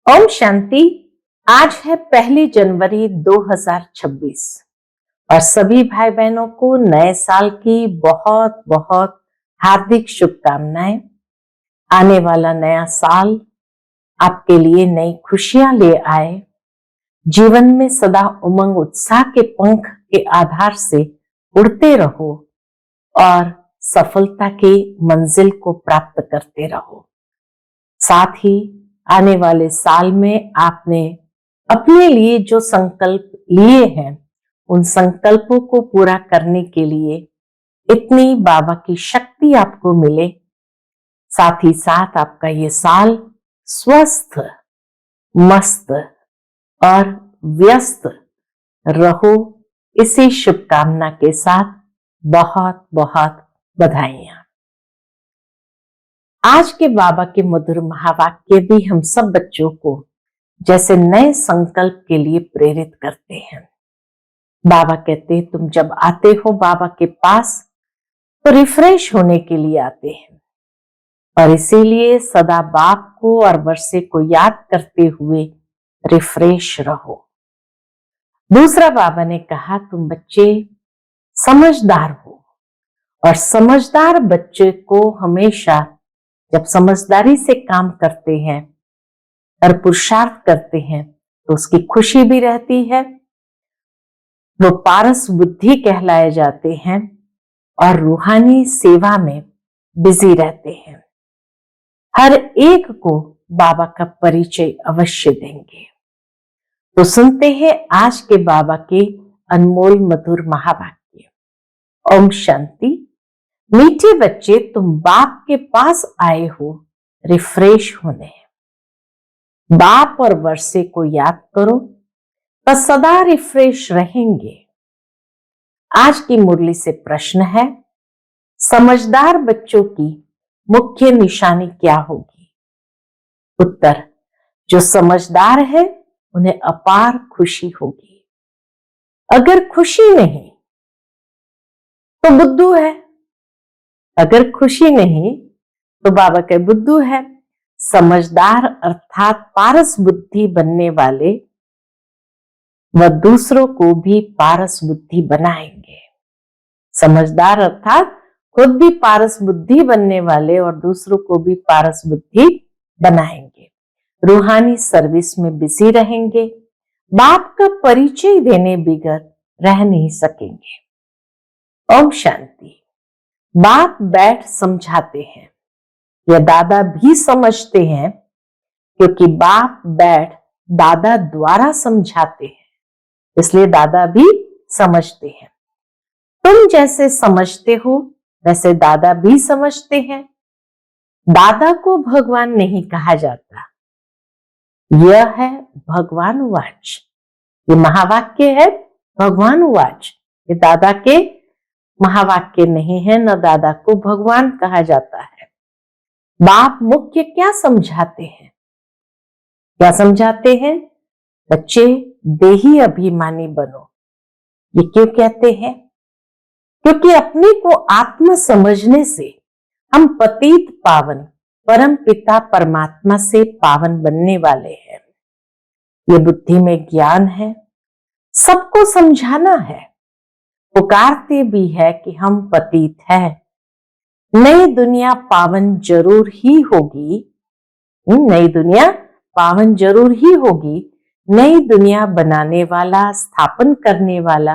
ओम शांति। आज है 1 जनवरी 2026 और सभी भाई बहनों को नए साल की बहुत बहुत हार्दिक शुभकामनाएं। आने वाला नया साल आपके लिए नई खुशियां ले आए। जीवन में सदा उमंग उत्साह के पंख के आधार से उड़ते रहो और सफलता की मंजिल को प्राप्त करते रहो। साथ ही आने वाले साल में आपने अपने लिए जो संकल्प लिए हैं उन संकल्पों को पूरा करने के लिए इतनी बाबा की शक्ति आपको मिले। साथ ही साथ आपका ये साल स्वस्थ, मस्त और व्यस्त रहो, इसी शुभकामना के साथ बहुत बहुत बधाइयां। आज के बाबा के मधुर महावाक्य भी हम सब बच्चों को जैसे नए संकल्प के लिए प्रेरित करते हैं। बाबा कहते हैं तुम जब आते हो बाबा के पास तो रिफ्रेश होने के लिए आते हैं और इसीलिए सदा बाप को और वर्षे को याद करते हुए रिफ्रेश रहो। दूसरा बाबा ने कहा तुम बच्चे समझदार हो और समझदार बच्चे को हमेशा जब समझदारी से काम करते हैं और पुरुषार्थ करते हैं तो उसकी खुशी भी रहती है। वो पारस बुद्धि कहलाए जाते हैं और रूहानी सेवा में बिजी रहते हैं। हर एक को बाबा का परिचय अवश्य देंगे। तो सुनते हैं आज के बाबा के अनमोल मधुर महावाक्य। ओम शांति। मीठे बच्चे तुम बाप के पास आए हो रिफ्रेश होने। बाप और वर्षे को याद करो तो सदा रिफ्रेश रहेंगे। आज की मुरली से प्रश्न है, समझदार बच्चों की मुख्य निशानी क्या होगी? उत्तर, जो समझदार है उन्हें अपार खुशी होगी। अगर खुशी नहीं तो बुद्धू है, अगर खुशी नहीं तो बाबा के बुद्धू है। समझदार अर्थात पारस बुद्धि बनने वाले वह दूसरों को भी पारस बुद्धि बनाएंगे। समझदार अर्थात खुद भी पारस बुद्धि बनने वाले और दूसरों को भी पारस बुद्धि बनाएंगे। रूहानी सर्विस में बिजी रहेंगे। बाप का परिचय देने बिगर रह नहीं सकेंगे। ओम शांति। बाप बैठ समझाते हैं या दादा भी समझते हैं, क्योंकि बाप बैठ दादा द्वारा समझाते हैं, इसलिए दादा भी समझते हैं। तुम जैसे समझते हो वैसे दादा भी समझते हैं। दादा को भगवान नहीं कहा जाता, यह है भगवान वाच। ये महावाक्य है भगवान वाच, ये दादा के महावाक्य नहीं है, न दादा को भगवान कहा जाता है। बाप मुख्य क्या समझाते हैं? क्या समझाते हैं? बच्चे देही अभिमानी बनो। ये क्यों कहते हैं? क्योंकि अपने को आत्मा समझने से हम पतित पावन परम पिता परमात्मा से पावन बनने वाले हैं। ये बुद्धि में ज्ञान है, सबको समझाना है। पुकारते भी है कि हम पतित हैं। नई दुनिया पावन जरूर ही होगी। नई दुनिया पावन जरूर ही होगी। नई दुनिया बनाने वाला, स्थापन करने वाला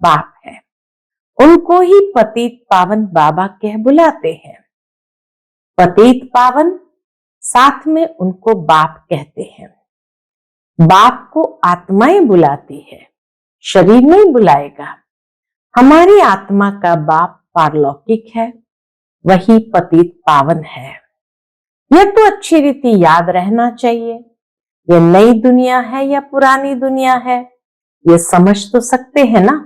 बाप है। उनको ही पतित पावन बाबा कह बुलाते हैं। पतित पावन, साथ में उनको बाप कहते हैं। बाप को आत्माएं बुलाती है, शरीर नहीं बुलाएगा। हमारी आत्मा का बाप पारलौकिक है, वही पतित पावन है। यह तो अच्छी रीति याद रहना चाहिए। यह नई दुनिया है या पुरानी दुनिया है, यह समझ तो सकते हैं ना।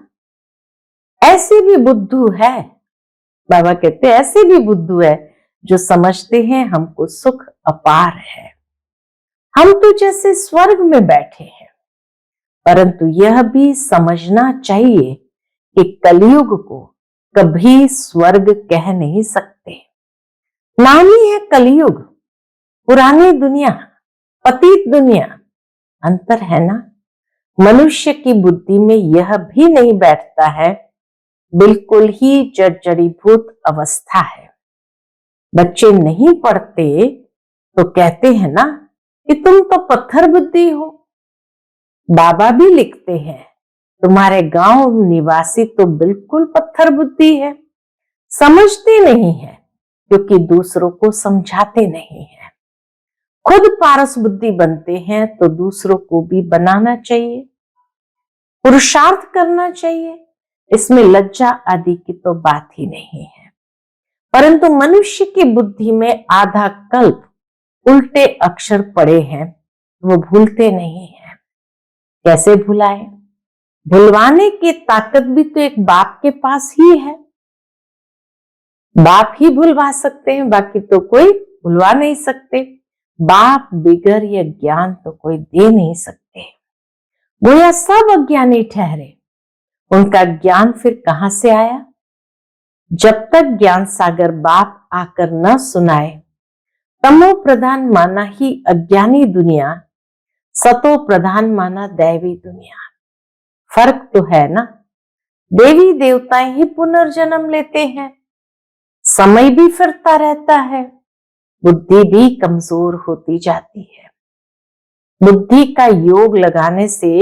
ऐसे भी बुद्धू है, बाबा कहते हैं ऐसे भी बुद्धू है जो समझते हैं हमको सुख अपार है, हम तो जैसे स्वर्ग में बैठे हैं। परंतु यह भी समझना चाहिए कि कलयुग को कभी स्वर्ग कह नहीं सकते। नाम ही है कलयुग, पुरानी दुनिया। पतित दुनिया, अंतर है ना। मनुष्य की बुद्धि में यह भी नहीं बैठता है, बिल्कुल ही जड़ीभूत अवस्था है। बच्चे नहीं पढ़ते तो कहते हैं ना कि तुम तो पत्थर बुद्धि हो। बाबा भी लिखते हैं तुम्हारे गांव निवासी तो बिल्कुल पत्थर बुद्धि है, समझते नहीं है क्योंकि दूसरों को समझाते नहीं है। खुद पारस बुद्धि बनते हैं तो दूसरों को भी बनाना चाहिए, पुरुषार्थ करना चाहिए, इसमें लज्जा आदि की तो बात ही नहीं है। परंतु मनुष्य की बुद्धि में आधा कल्प उल्टे अक्षर पड़े हैं, वो भूलते नहीं है। कैसे भुलाए? भुलवाने की ताकत भी तो एक बाप के पास ही है। बाप ही भुलवा सकते हैं, बाकी तो कोई भुलवा नहीं सकते। बाप बिगर ये ज्ञान तो कोई दे नहीं सकते। वो यह सब अज्ञानी ठहरे, उनका ज्ञान फिर कहां से आया? जब तक ज्ञान सागर बाप आकर न सुनाए, तमो प्रधान माना ही अज्ञानी दुनिया, सतो प्रधान माना दैवी दुनिया। फर्क तो है ना। देवी देवताएं ही पुनर्जन्म लेते हैं, समय भी फिरता रहता है, बुद्धि भी कमजोर होती जाती है। बुद्धि का योग लगाने से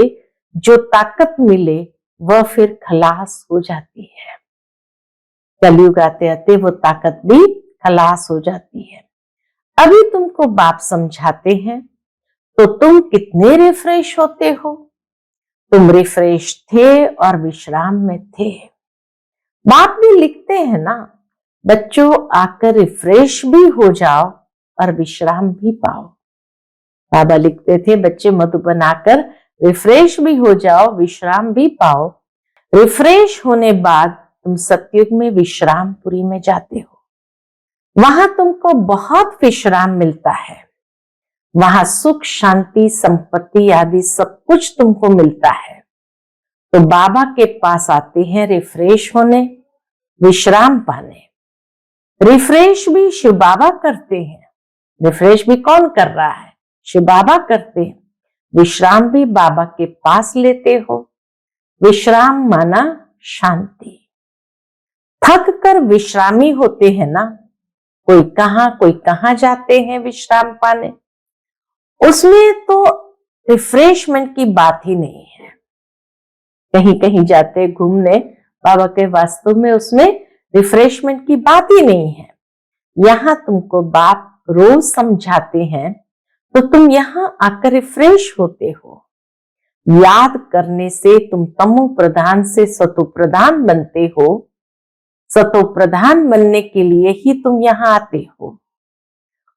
जो ताकत मिले वह फिर खलास हो जाती है। कलयुग आते आते वो ताकत भी खलास हो जाती है। अभी तुमको बाप समझाते हैं तो तुम कितने रिफ्रेश होते हो। तुम रिफ्रेश थे और विश्राम में थे। बाप भी लिखते हैं ना, बच्चों आकर रिफ्रेश भी हो जाओ और विश्राम भी पाओ। बाबा लिखते थे बच्चे मधुबन आकर रिफ्रेश भी हो जाओ, विश्राम भी पाओ। रिफ्रेश होने बाद तुम सतयुग में विश्रामपुरी में जाते हो, वहां तुमको बहुत विश्राम मिलता है। वहां सुख शांति संपत्ति आदि सब कुछ तुमको मिलता है। तो बाबा के पास आते हैं रिफ्रेश होने, विश्राम पाने। रिफ्रेश भी शिव बाबा करते हैं। रिफ्रेश भी कौन कर रहा है? शिव बाबा करते हैं। विश्राम भी बाबा के पास लेते हो। विश्राम माना शांति। थक कर विश्रामी होते हैं ना, कोई कहां जाते हैं विश्राम पाने, उसमें तो रिफ्रेशमेंट की बात ही नहीं है। कहीं कहीं जाते घूमने बाबा के वास्तव में उसमें रिफ्रेशमेंट की बात ही नहीं है। यहां तुमको बाप रोज समझाते हैं तो तुम यहां आकर रिफ्रेश होते हो। याद करने से तुम तमो प्रधान से सतो प्रधान बनते हो। सतो प्रधान बनने के लिए ही तुम यहां आते हो।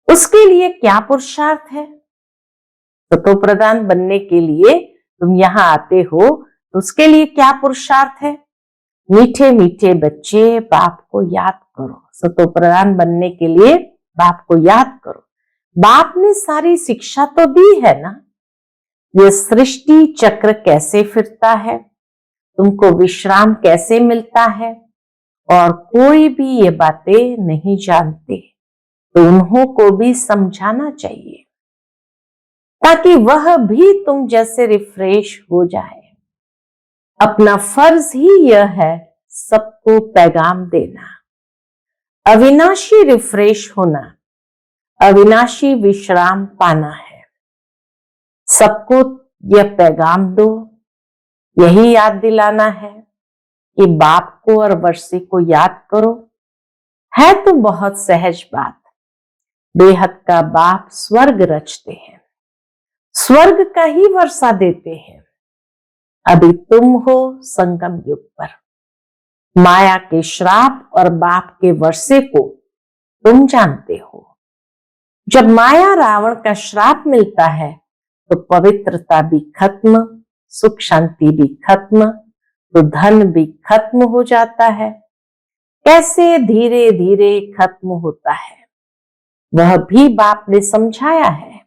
उसके लिए क्या पुरुषार्थ है? सतो प्रधान बनने के लिए तुम यहां आते हो, तो उसके लिए क्या पुरुषार्थ है? मीठे मीठे बच्चे बाप को याद करो। सतो प्रधान बनने के लिए बाप को याद करो। बाप ने सारी शिक्षा तो दी है ना, ये सृष्टि चक्र कैसे फिरता है, तुमको विश्राम कैसे मिलता है, और कोई भी ये बातें नहीं जानते, तो उन्हों को भी समझाना चाहिए ताकि वह भी तुम जैसे रिफ्रेश हो जाए। अपना फर्ज ही यह है सबको पैगाम देना, अविनाशी रिफ्रेश होना, अविनाशी विश्राम पाना है। सबको यह पैगाम दो, यही याद दिलाना है कि बाप को और वर्षी को याद करो। है तो बहुत सहज बात। बेहद का बाप स्वर्ग रचते हैं, स्वर्ग का ही वर्षा देते हैं। अभी तुम हो संगम युग पर। माया के श्राप और बाप के वर्षे को तुम जानते हो। जब माया रावण का श्राप मिलता है तो पवित्रता भी खत्म, सुख शांति भी खत्म, तो धन भी खत्म हो जाता है। कैसे धीरे धीरे खत्म होता है वह भी बाप ने समझाया है।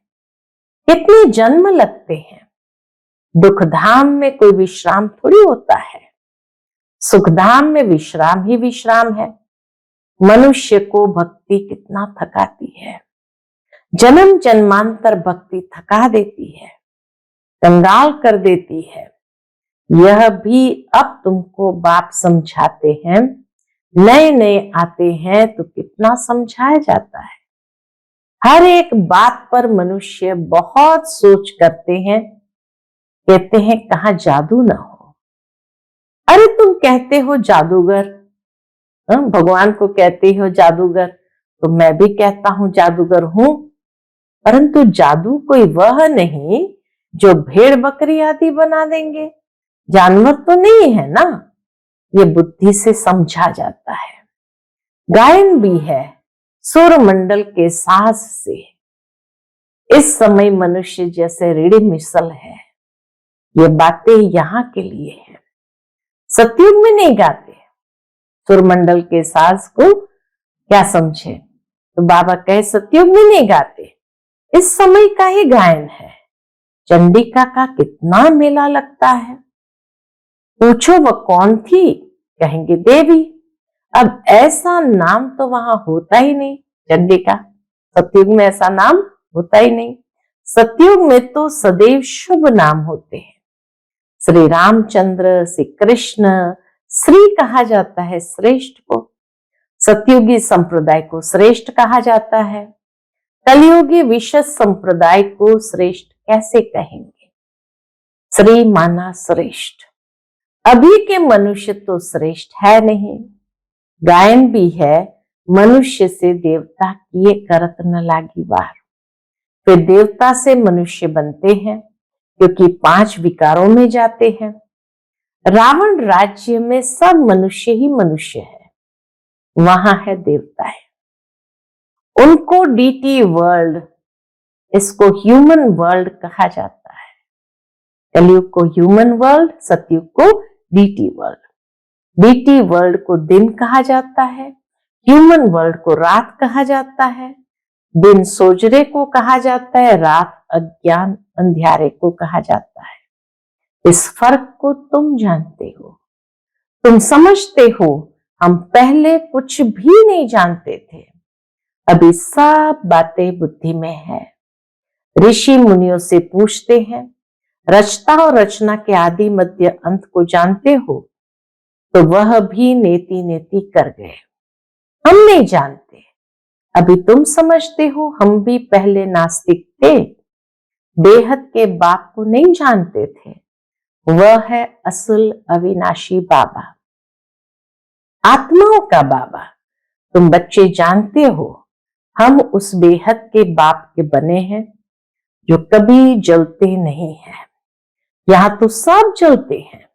कितने जन्म लगते हैं। दुखधाम में कोई विश्राम थोड़ी होता है, सुखधाम में विश्राम ही विश्राम है। मनुष्य को भक्ति कितना थकाती है। जन्म जन्मांतर भक्ति थका देती है, कंगाल कर देती है। यह भी अब तुमको बाप समझाते हैं। नए नए आते हैं तो कितना समझाया जाता है। हर एक बात पर मनुष्य बहुत सोच करते हैं, कहते हैं कहाँ जादू ना हो। अरे तुम कहते हो जादूगर, भगवान को कहते हो जादूगर, तो मैं भी कहता हूं जादूगर हूं, परंतु जादू कोई वह नहीं जो भेड़ बकरी आदि बना देंगे। जानवर तो नहीं है ना, ये बुद्धि से समझा जाता है। गायन भी है सौर मंडल के साज से। इस समय मनुष्य जैसे रीढ़ मिसल है। ये बातें यहाँ के लिए है, सतयुग में नहीं गाते। सुरमंडल के साज को क्या समझे, तो बाबा कहे सतयुग में नहीं गाते, इस समय का ही गायन है। चंडिका का कितना मेला लगता है। पूछो वह कौन थी, कहेंगे देवी। अब ऐसा नाम तो वहां होता ही नहीं, चंडिका। सतयुग में ऐसा नाम होता ही नहीं। सतयुग में तो सदैव शुभ नाम होते हैं। श्री रामचंद्र, श्री कृष्ण, श्री कहा जाता है श्रेष्ठ को। सतयुगी संप्रदाय को श्रेष्ठ कहा जाता है। कलयुगी विशेष संप्रदाय को श्रेष्ठ कैसे कहेंगे। श्री माना श्रेष्ठ। अभी के मनुष्य तो श्रेष्ठ है नहीं। गायन भी है मनुष्य से देवता किए करत न लागी वार। फिर देवता से मनुष्य बनते हैं, क्योंकि 5 विकारों में जाते हैं। रावण राज्य में सब मनुष्य ही मनुष्य है, वहां है देवता है। उनको डीटी वर्ल्ड, इसको ह्यूमन वर्ल्ड कहा जाता है। कलयुग को ह्यूमन वर्ल्ड, सतयुग को डीटी वर्ल्ड। डीटी वर्ल्ड को दिन कहा जाता है, ह्यूमन वर्ल्ड को रात कहा जाता है। दिन सोजरे को कहा जाता है, रात अज्ञान अंधियारे को कहा जाता है। इस फर्क को तुम जानते हो, तुम समझते हो। हम पहले कुछ भी नहीं जानते थे, अभी सब बातें बुद्धि में है। ऋषि मुनियों से पूछते हैं, रचता और रचना के आदि मध्य अंत को जानते हो, तो वह भी नेति नेति कर गए। हम नहीं जानते, अभी तुम समझते हो। हम भी पहले नास्तिक थे, बेहद के बाप को नहीं जानते थे। वह है असल अविनाशी बाबा, आत्माओं का बाबा। तुम बच्चे जानते हो, हम उस बेहद के बाप के बने हैं जो कभी जलते नहीं है। यहां तो सब जलते हैं,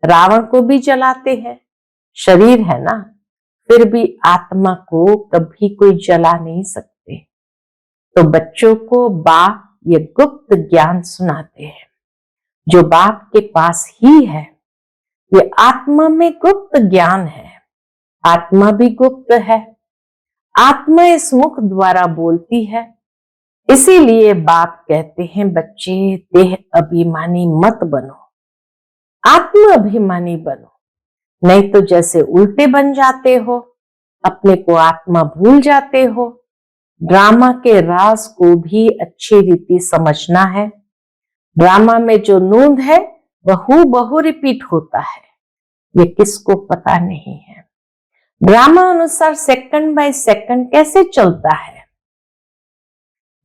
रावण को भी जलाते हैं, शरीर है ना, फिर भी आत्मा को कभी कोई जला नहीं सकते। तो बच्चों को बाप ये गुप्त ज्ञान सुनाते हैं, जो बाप के पास ही है। ये आत्मा में गुप्त ज्ञान है, आत्मा भी गुप्त है। आत्मा इस मुख द्वारा बोलती है। इसीलिए बाप कहते हैं, बच्चे देह अभिमानी मत बनो, आत्म अभिमानी बनो, नहीं तो जैसे उल्टे बन जाते हो, अपने को आत्मा भूल जाते हो। ड्रामा के राज को भी अच्छी रीति समझना है। ड्रामा में जो नूंद है वह हूबहू रिपीट होता है, ये किसको पता नहीं है। ड्रामा अनुसार सेकंड बाय सेकंड कैसे चलता है,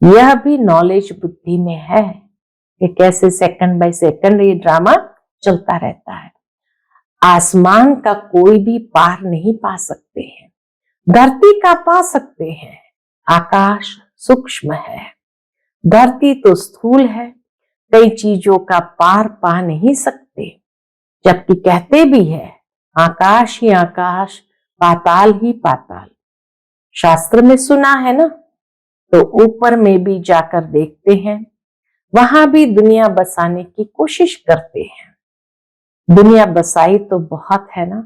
यह भी नॉलेज बुद्धि में है कि कैसे सेकंड बाय सेकंड ये ड्रामा चलता रहता है। आसमान का कोई भी पार नहीं पा सकते हैं, धरती का पा सकते हैं। आकाश सूक्ष्म है, धरती तो स्थूल है, कई चीजों का पार पा नहीं सकते। जबकि कहते भी है, आकाश ही आकाश, पाताल ही पाताल। शास्त्र में सुना है ना, तो ऊपर में भी जाकर देखते हैं, वहां भी दुनिया बसाने की कोशिश करते हैं। दुनिया बसाई तो बहुत है ना।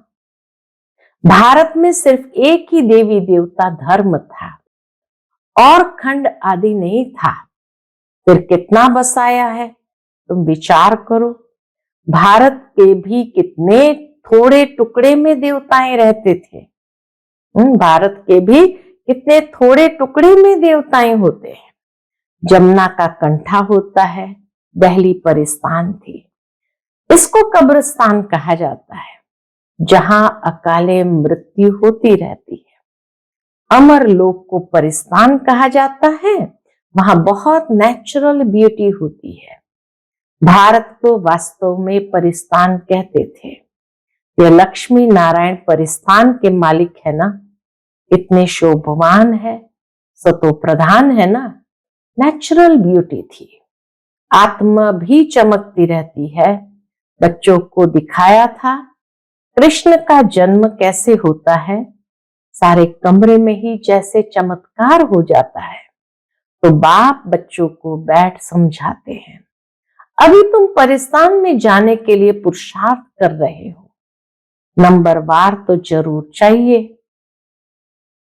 भारत में सिर्फ एक ही देवी देवता धर्म था और खंड आदि नहीं था, फिर कितना बसाया है तुम विचार करो। भारत के भी कितने थोड़े टुकड़े में देवताएं रहते थे। भारत के भी कितने थोड़े टुकड़े में देवताएं होते हैं। जमुना का कंठा होता है, दहली परिस्तान थी। इसको कब्रिस्तान कहा जाता है, जहां अकाले मृत्यु होती रहती है। अमर लोक को परिस्तान कहा जाता है, वहां बहुत नेचुरल ब्यूटी होती है। भारत को वास्तव में परिस्तान कहते थे। यह लक्ष्मी नारायण परिस्तान के मालिक है ना, इतने शोभवान है, सतो प्रधान है ना, नेचुरल ब्यूटी थी। आत्मा भी चमकती रहती है। बच्चों को दिखाया था कृष्ण का जन्म कैसे होता है, सारे कमरे में ही जैसे चमत्कार हो जाता है। तो बाप बच्चों को बैठ समझाते हैं, अभी तुम परिस्तान में जाने के लिए पुरुषार्थ कर रहे हो, नंबरवार तो जरूर चाहिए।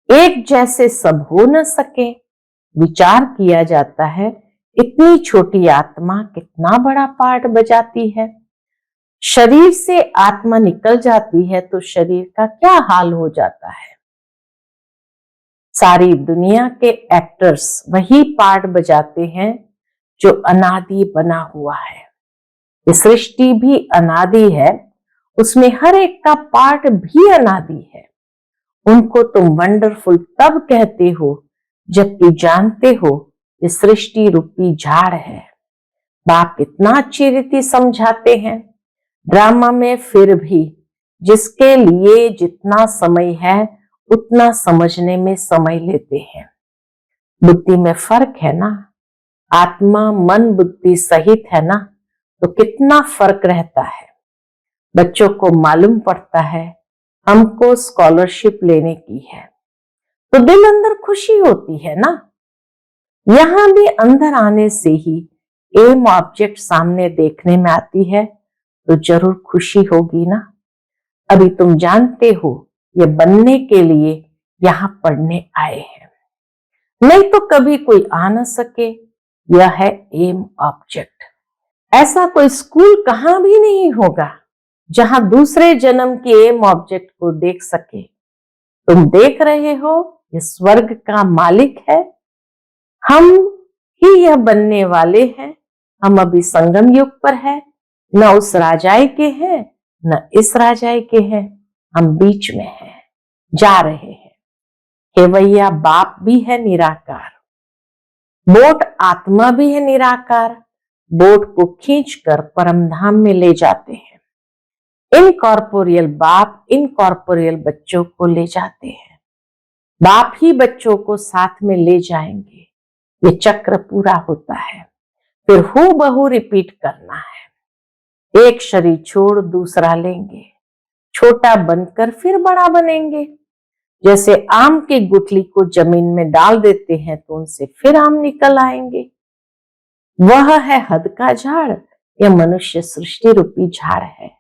एक जैसे सब हो न सके, विचार किया जाता है इतनी छोटी आत्मा कितना बड़ा पार्ट बजाती है। शरीर से आत्मा निकल जाती है तो शरीर का क्या हाल हो जाता है। सारी दुनिया के एक्टर्स वही पार्ट बजाते हैं जो अनादि बना हुआ है। ये सृष्टि भी अनादि है, उसमें हर एक का पार्ट भी अनादि है। उनको तुम वंडरफुल तब कहते हो जबकि जानते हो ये सृष्टि रूपी झाड़ है। बाप इतना अच्छी रीति समझाते हैं ड्रामा में, फिर भी जिसके लिए जितना समय है उतना समझने में समय लेते हैं। बुद्धि में फर्क है ना, आत्मा मन बुद्धि सहित है ना, तो कितना फर्क रहता है। बच्चों को मालूम पड़ता है हमको स्कॉलरशिप लेने की है, तो दिल अंदर खुशी होती है ना। यहां भी अंदर आने से ही एम ऑब्जेक्ट सामने देखने में आती है तो जरूर खुशी होगी ना। अभी तुम जानते हो ये बनने के लिए यहां पढ़ने आए हैं, नहीं तो कभी कोई आ न सके। यह है एम ऑब्जेक्ट। ऐसा कोई स्कूल कहां भी नहीं होगा जहां दूसरे जन्म के एम ऑब्जेक्ट को देख सके। तुम देख रहे हो ये स्वर्ग का मालिक है, हम ही यह बनने वाले हैं। हम अभी संगम युग पर है, न उस राजाए के हैं न इस राजाए के हैं, हम बीच में हैं, जा रहे हैं। केवैया बाप भी है निराकार, बोट आत्मा भी है निराकार। बोट को खींचकर परमधाम में ले जाते हैं। इनकॉर्पोरियल बाप इनकॉर्पोरियल बच्चों को ले जाते हैं, बाप ही बच्चों को साथ में ले जाएंगे। ये चक्र पूरा होता है, फिर हूबहू रिपीट करना है। एक शरीर छोड़ दूसरा लेंगे, छोटा बनकर फिर बड़ा बनेंगे। जैसे आम की गुठली को जमीन में डाल देते हैं तो उनसे फिर आम निकल आएंगे। वह है हद का झाड़, यह मनुष्य सृष्टि रूपी झाड़ है।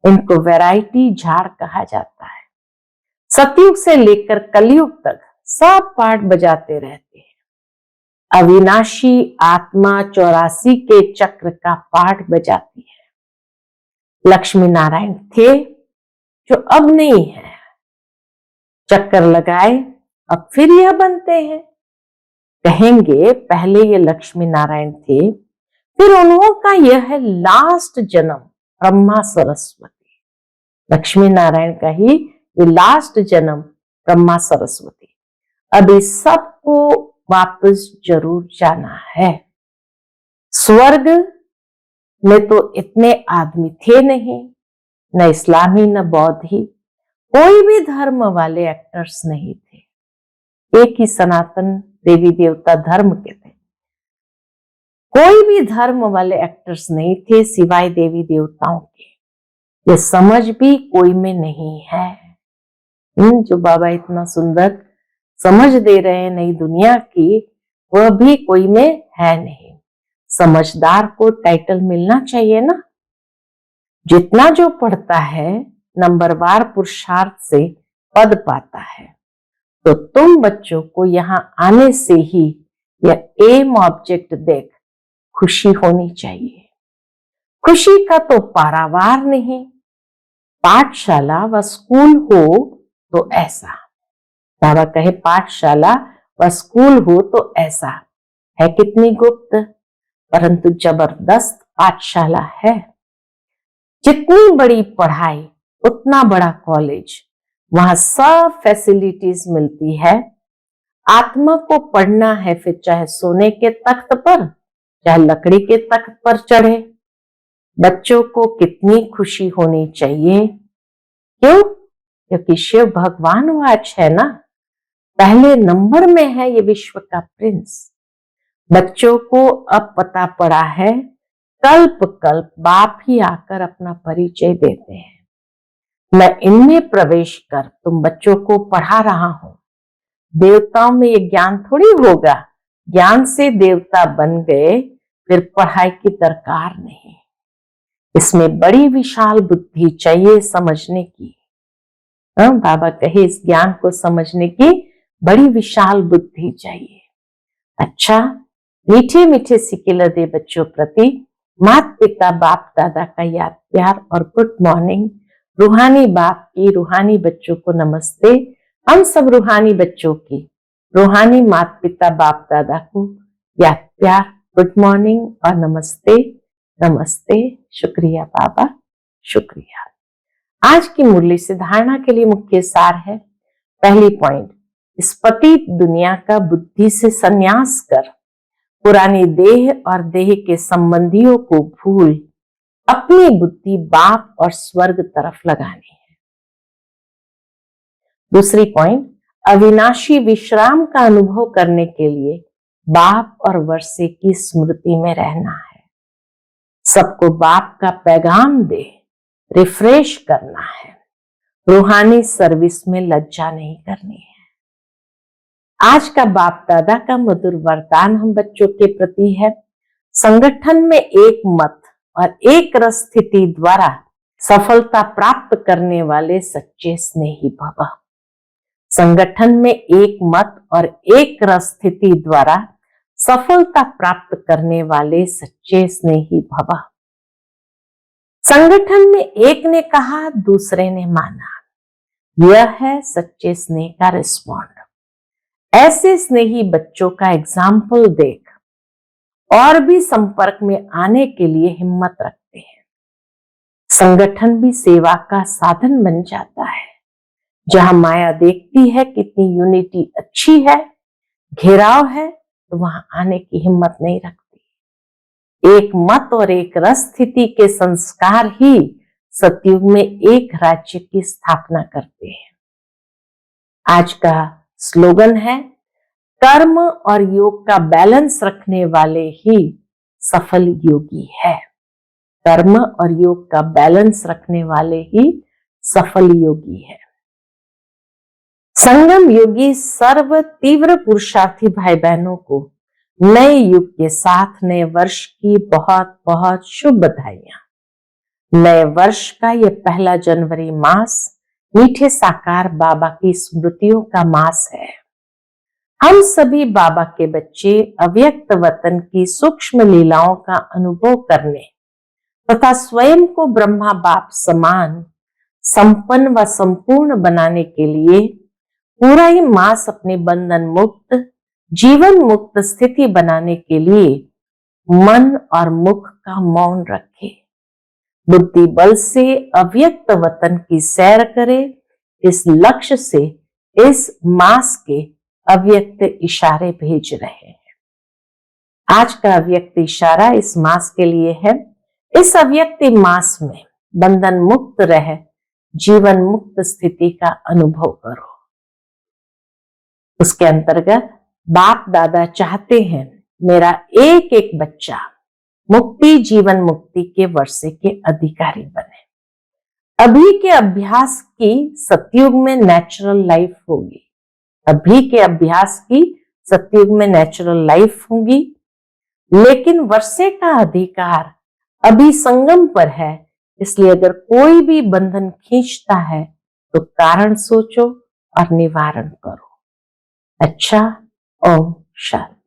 इनको वैरायटी झाड़ कहा जाता है। सतयुग से लेकर कलयुग तक सब पार्ट बजाते रहते हैं। अविनाशी आत्मा 84 के चक्र का पार्ट बजाती है। लक्ष्मी नारायण थे जो अब नहीं है, चक्कर लगाए अब फिर यह बनते हैं। कहेंगे पहले ये लक्ष्मी नारायण थे, फिर उन्हों का यह है लास्ट जन्म ब्रह्मा सरस्वती। लक्ष्मी नारायण का ही ये लास्ट जन्म ब्रह्मा सरस्वती। अभी सबको वापस जरूर जाना है। स्वर्ग में तो इतने आदमी थे नहीं, न इस्लामी न बौद्धी, कोई भी धर्म वाले एक्टर्स नहीं थे। एक ही सनातन देवी देवता धर्म के थे। कोई भी धर्म वाले एक्टर्स नहीं थे सिवाय देवी देवताओं के। ये समझ भी कोई में नहीं है। जो बाबा इतना सुंदर समझ दे रहे हैं नई दुनिया की, वह भी कोई में है नहीं। समझदार को टाइटल मिलना चाहिए ना। जितना जो पढ़ता है नंबरवार पुरुषार्थ से पद पाता है। तो तुम बच्चों को यहां आने से ही यह एम ऑब्जेक्ट देख खुशी होनी चाहिए। खुशी का तो पारावार नहीं। पाठशाला व स्कूल हो तो ऐसा, बाबा कहे पाठशाला व स्कूल हो तो ऐसा। है कितनी गुप्त, परंतु जबरदस्त पाठशाला है। जितनी बड़ी पढ़ाई उतना बड़ा कॉलेज, वहां सब फैसिलिटीज मिलती है। आत्मा को पढ़ना है, फिर चाहे सोने के तख्त पर चाहे लकड़ी के तख्त पर चढ़े। बच्चों को कितनी खुशी होनी चाहिए। क्यों? क्योंकि शिव भगवान वाच है ना, पहले नंबर में है ये विश्व का प्रिंस। बच्चों को अब पता पड़ा है, कल्प कल्प बाप ही आकर अपना परिचय देते हैं। मैं इनमें प्रवेश कर तुम बच्चों को पढ़ा रहा हूं। देवताओं में ये ज्ञान थोड़ी होगा, ज्ञान से देवता बन गए, फिर पढ़ाई की दरकार नहीं। इसमें बड़ी विशाल बुद्धि चाहिए समझने की। बाबा कहे इस ज्ञान को समझने की बड़ी विशाल बुद्धि चाहिए। अच्छा, मीठे मीठे सिकिल दे बच्चों प्रति माता पिता बाप दादा का याद प्यार और गुड मॉर्निंग। रूहानी बाप की रूहानी बच्चों को नमस्ते। हम सब रूहानी बच्चों की रूहानी माता पिता बाप दादा को याद प्यार, गुड मॉर्निंग और नमस्ते। नमस्ते, शुक्रिया बाबा, शुक्रिया। आज की मुरली से धारणा के लिए मुख्य सार है। पहली पॉइंट, इस पतित दुनिया का बुद्धि से संन्यास कर पुरानी देह और देह के संबंधियों को भूल अपनी बुद्धि बाप और स्वर्ग तरफ लगानी है। दूसरी पॉइंट, अविनाशी विश्राम का अनुभव करने के लिए बाप और वर्षे की स्मृति में रहना है। सबको बाप का पैगाम दे रिफ्रेश करना है। रूहानी सर्विस में लज्जा नहीं करनी है। आज का बाप दादा का मधुर वरदान हम बच्चों के प्रति है, संगठन में एक मत और एक रस स्थिति द्वारा सफलता प्राप्त करने वाले सच्चे स्नेही भव। संगठन में एक मत और एक रस स्थिति द्वारा सफलता प्राप्त करने वाले सच्चे स्नेही भव। संगठन में एक ने कहा, दूसरे ने माना, यह है सच्चे स्नेह का रिस्पॉन्ड। ऐसे स्नेही बच्चों का एग्जाम्पल देख और भी संपर्क में आने के लिए हिम्मत रखते हैं। संगठन भी सेवा का साधन बन जाता है। जहां माया देखती है कितनी यूनिटी अच्छी है, घेराव है, तो वहां आने की हिम्मत नहीं रखती। एक मत और एक रस स्थिति के संस्कार ही सतयुग में एक राज्य की स्थापना करते हैं। आज का स्लोगन है, कर्म और योग का बैलेंस रखने वाले ही सफल योगी है। कर्म और योग का बैलेंस रखने वाले ही सफल योगी है। संगम योगी सर्व तीव्र पुरुषार्थी भाई बहनों को नए युग के साथ नए वर्ष की बहुत बहुत शुभ बधाइयां। नए वर्ष का यह 1 जनवरी मास मीठे साकार बाबा की स्मृतियों का मास है। हम सभी बाबा के बच्चे अव्यक्त वतन की सूक्ष्म लीलाओं का अनुभव करने तथा स्वयं को ब्रह्मा बाप समान संपन्न व संपूर्ण बनाने के लिए पूरा ही मास अपने बंधन मुक्त जीवन मुक्त स्थिति बनाने के लिए मन और मुख का मौन रखे। बुद्धि बल से अव्यक्त वतन की सैर करे। इस लक्ष्य से इस मास के अव्यक्त इशारे भेज रहे हैं। आज का अव्यक्त इशारा इस मास के लिए है। इस अव्यक्त मास में बंधन मुक्त रह जीवन मुक्त स्थिति का अनुभव करो। उसके अंतर्गत बाप दादा चाहते हैं मेरा एक एक बच्चा मुक्ति जीवन मुक्ति के वर्षे के अधिकारी बने। अभी के अभ्यास की सतयुग में नेचुरल लाइफ होगी। अभी के अभ्यास की सतयुग में नेचुरल लाइफ होगी, लेकिन वर्षे का अधिकार अभी संगम पर है। इसलिए अगर कोई भी बंधन खींचता है तो कारण सोचो और निवारण करो। अच्छा, ओम शांति।